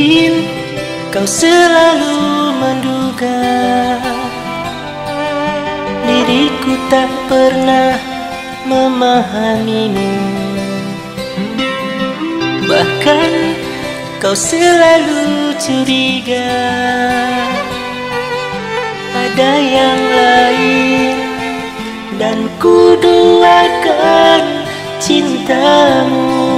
Mungkin kau selalu menduga diriku tak pernah memahamimu. Bahkan kau selalu curiga ada yang lain, dan ku duakan cintamu.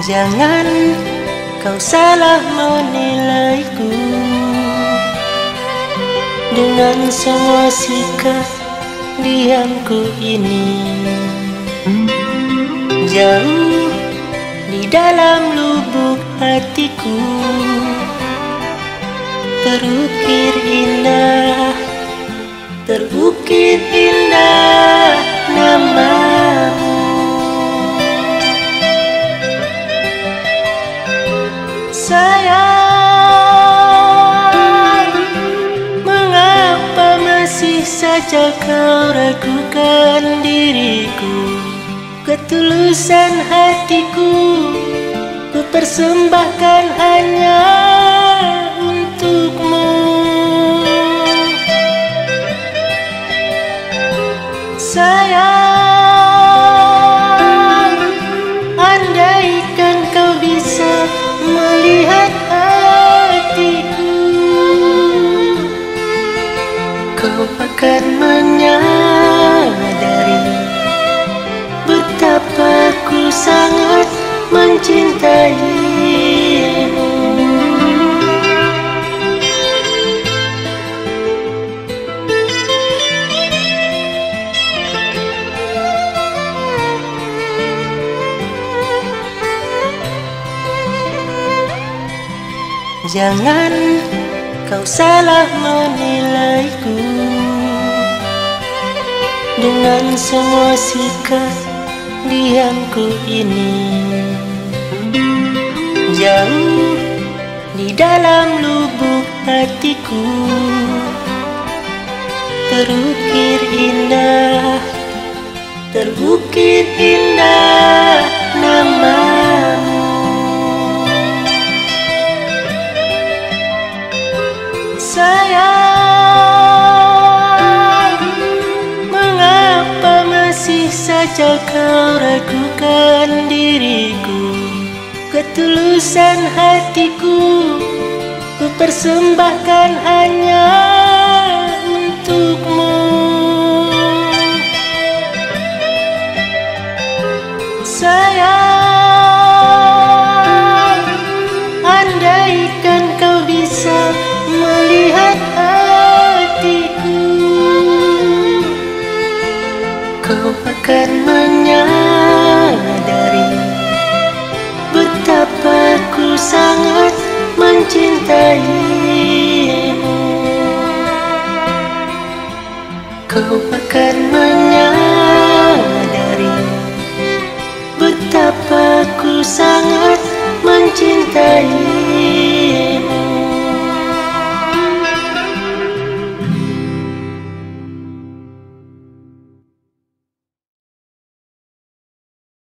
Jangan kau salah menilaiku dengan semua sikap diamku ini. Jauh di dalam lubuk hatiku terukir indah namamu. Sayang, mengapa masih saja kau ragukan diriku? Ketulusan hatiku ku persembahkan hanya untukmu. Sayang, andaikan kau bisa melihat hatiku, kau akan menyadari betapa ku sangat mencintaimu. Jangan kau salah menilaiku dengan semua sikap diamku ini. Jauh di dalam lubuk hatiku terukir indah namamu. Sayang, mengapa masih saja kau ragukan diriku? Ketulusan hatiku ku persembahkan hanya untukmu. Sayang, andaikan kau bisa melihat hatiku, kau akan menyadari betapa ku sangat mencintaimu. Kau akan menyadari betapa ku sangat mencintaimu.